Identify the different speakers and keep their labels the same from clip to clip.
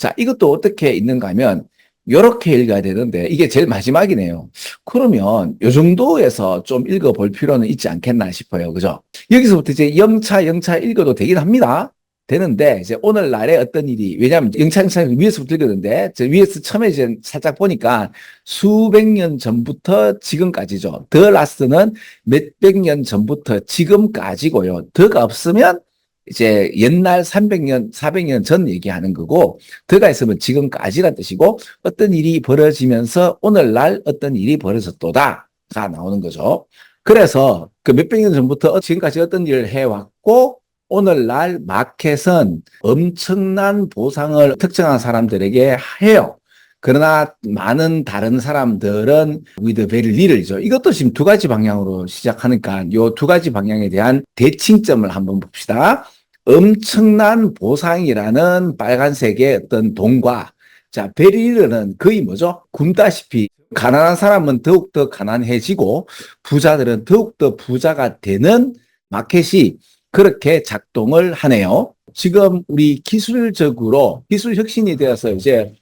Speaker 1: 자, 이것도 어떻게 있는가 하면 요렇게 읽어야 되는데 이게 제일 마지막이네요. 그러면 요 정도에서 좀 읽어볼 필요는 있지 않겠나 싶어요. 그죠? 여기서부터 이제 영차 읽어도 되긴 합니다. 되는데 이제 오늘날의 어떤 일이, 왜냐하면 영차 위에서부터 읽었는데 저 위에서 처음에 이제 살짝 보니까 수백 년 전부터 지금까지죠. 더 라스트는 몇백 년 전부터 지금까지고요. 더가 없으면 이제 옛날 300년, 400년 전 얘기하는 거고, 더가 있으면 지금까지란 뜻이고, 어떤 일이 벌어지면서 오늘날 어떤 일이 벌어졌도다가 나오는 거죠. 그래서 그 몇백 년 전부터 지금까지 어떤 일을 해왔고, 오늘날 마켓은 엄청난 보상을 특정한 사람들에게 해요. 그러나 많은 다른 사람들은 with very little이죠. 이것도 지금 두 가지 방향으로 시작하니까 요 두 가지 방향에 대한 대칭점을 한번 봅시다. 엄청난 보상이라는 빨간색의 어떤 돈과, 자, very little는 거의 뭐죠? 굶다시피 가난한 사람은 더욱더 가난해지고 부자들은 더욱더 부자가 되는 마켓이 그렇게 작동을 하네요. 지금 우리 기술적으로 기술 혁신이 되어서 이제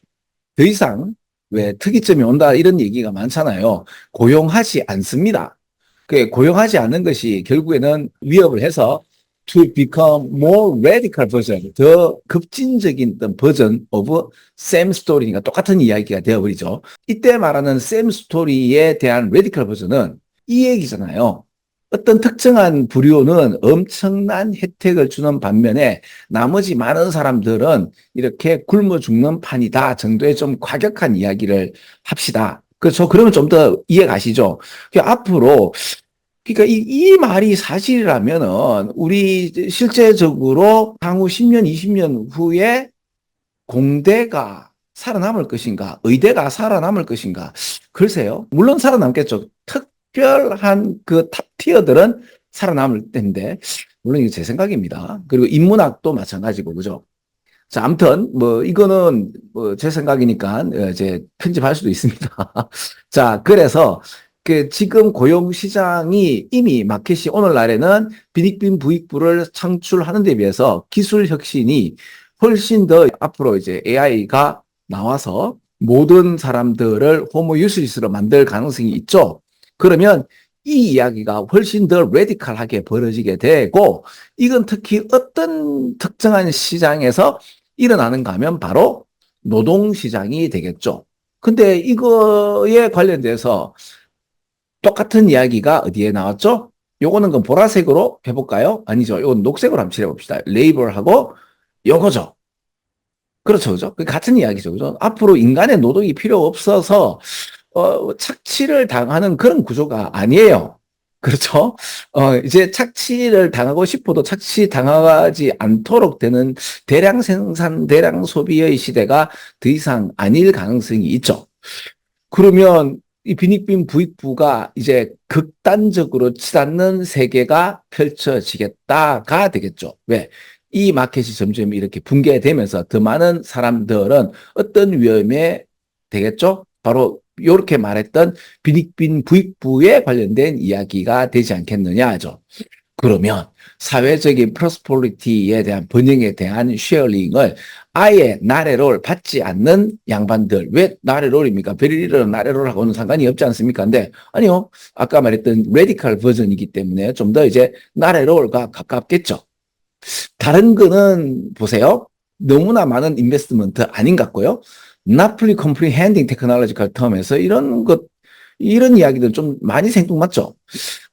Speaker 1: 더 이상 왜 특이점이 온다 이런 얘기가 많잖아요. 고용하지 않습니다. 그 고용하지 않는 것이 결국에는 위협을 해서 to become more radical version, 더 급진적인 어떤 버전 of same story니까 똑같은 이야기가 되어버리죠. 이때 말하는 same story에 대한 radical 버전은 이 얘기잖아요. 어떤 특정한 부류는 엄청난 혜택을 주는 반면에 나머지 많은 사람들은 이렇게 굶어 죽는 판이다 정도의 좀 과격한 이야기를 합시다. 그렇죠? 그러면 좀 더 이해 가시죠? 앞으로 그러니까 이 말이 사실이라면은 우리 실제적으로 향후 10년, 20년 후에 공대가 살아남을 것인가, 의대가 살아남을 것인가. 글쎄요. 물론 살아남겠죠. 특별한 그 탑티어들은 살아남을 텐데, 물론 이게 제 생각입니다. 그리고 인문학도 마찬가지고, 그죠? 자, 아무튼, 뭐, 이거는 뭐 제 생각이니까, 이제 편집할 수도 있습니다. 자, 그래서, 그 지금 고용 시장이 이미 마켓이 오늘날에는 빈익빈 부익부를 창출하는 데 비해서 기술 혁신이 훨씬 더 앞으로 이제 AI가 나와서 모든 사람들을 호모 유스리스로 만들 가능성이 있죠. 그러면 이 이야기가 훨씬 더 레디컬하게 벌어지게 되고, 이건 특히 어떤 특정한 시장에서 일어나는가 하면 바로 노동시장이 되겠죠. 근데 이거에 관련돼서 똑같은 이야기가 어디에 나왔죠? 요거는 그럼 보라색으로 해볼까요? 아니죠. 이건 녹색으로 한번 칠해봅시다. 레이블하고 요거죠. 그렇죠. 그죠? 그 같은 이야기죠. 그죠? 앞으로 인간의 노동이 필요 없어서, 착취를 당하는 그런 구조가 아니에요. 그렇죠? 이제 착취를 당하고 싶어도 착취 당하지 않도록 되는 대량 생산, 대량 소비의 시대가 더 이상 아닐 가능성이 있죠. 그러면 이 빈익빈 부익부가 이제 극단적으로 치닫는 세계가 펼쳐지겠다가 되겠죠. 왜? 이 마켓이 점점 이렇게 붕괴되면서 더 많은 사람들은 어떤 위험에 되겠죠? 바로 이렇게 말했던 빈익빈 부익부에 관련된 이야기가 되지 않겠느냐 하죠. 그러면 사회적인 프로스퍼리티에 대한 번영에 대한 쉐어링을 아예 나래롤 받지 않는 양반들, 왜 나래롤입니까? 베리리는 나래롤하고는 상관이 없지 않습니까? 근데 아니요, 아까 말했던 레디컬 버전이기 때문에 좀 더 이제 나래롤과 가깝겠죠. 다른 거는 보세요. 너무나 많은 인베스트먼트 아닌 것 같고요. Not fully comprehending technological term에서 이런 이야기들 좀 많이 생뚱맞죠.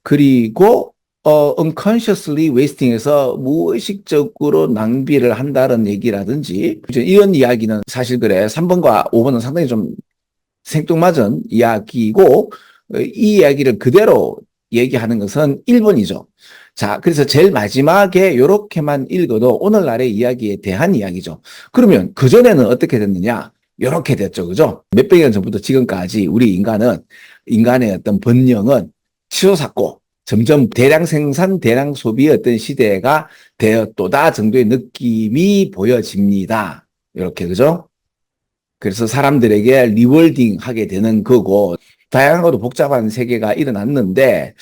Speaker 1: 그리고 unconsciously wasting에서 무의식적으로 낭비를 한다는 얘기라든지 이런 이야기는 사실 그래 3번과 5번은 상당히 좀 생뚱맞은 이야기고, 이 이야기를 그대로 얘기하는 것은 1번이죠. 자, 그래서 제일 마지막에 이렇게만 읽어도 오늘날의 이야기에 대한 이야기죠. 그러면 그전에는 어떻게 됐느냐? 이렇게 됐죠. 그죠? 몇백 년 전부터 지금까지 우리 인간의 어떤 번영은 치솟았고, 점점 대량 생산, 대량 소비의 어떤 시대가 되었도다 정도의 느낌이 보여집니다. 이렇게, 그죠? 그래서 사람들에게 리월딩 하게 되는 거고, 다양하고도 복잡한 세계가 일어났는데,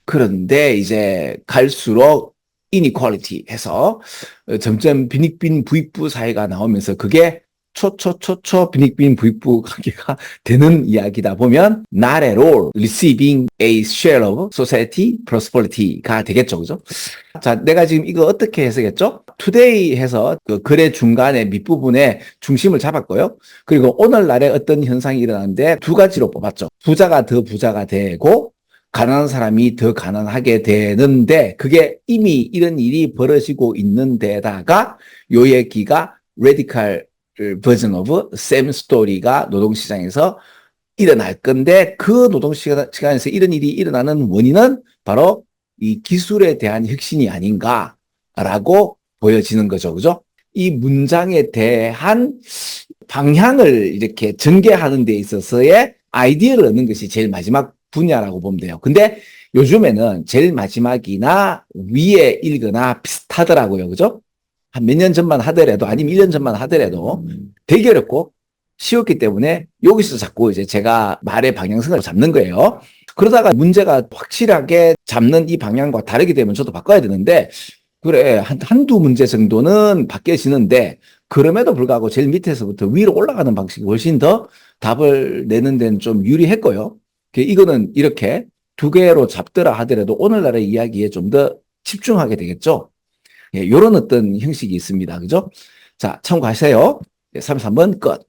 Speaker 1: 그런데 이제 갈수록 이니퀄리티 해서 점점 빈익빈 부익부 사회가 나오면서 그게 빈익빈 부익부 관계가 되는 이야기다 보면 not at all receiving a share of society prosperity가 되겠죠. 그죠? 자, 내가 지금 이거 어떻게 해석했죠? today 해서 그 글의 중간에 밑부분에 중심을 잡았고요. 그리고 오늘날에 어떤 현상이 일어나는데 두 가지로 뽑았죠. 부자가 더 부자가 되고 가난한 사람이 더 가난하게 되는데 그게 이미 이런 일이 벌어지고 있는 데다가 요 얘기가 radical version of same story가 노동시장에서 일어날 건데 그 노동시장에서 이런 일이 일어나는 원인은 바로 이 기술에 대한 혁신이 아닌가라고 보여지는 거죠. 그죠? 이 문장에 대한 방향을 이렇게 전개하는 데 있어서의 아이디어를 얻는 것이 제일 마지막 분야라고 보면 돼요. 근데 요즘에는 제일 마지막이나 위에 읽거나 비슷하더라고요. 그죠? 한 몇 년 전만 하더라도 아니면 1년 전만 하더라도 되게 어렵고 쉬웠기 때문에 여기서 자꾸 이제 제가 말의 방향성을 잡는 거예요. 그러다가 문제가 확실하게 잡는 이 방향과 다르게 되면 저도 바꿔야 되는데 그래 한두 문제 정도는 바뀌어지는데 그럼에도 불구하고 제일 밑에서부터 위로 올라가는 방식이 훨씬 더 답을 내는 데는 좀 유리했고요. 이거는 이렇게 두 개로 잡더라 하더라도 오늘날의 이야기에 좀 더 집중하게 되겠죠. 예, 요런 어떤 형식이 있습니다. 그죠? 자, 참고하세요. 33번 끝.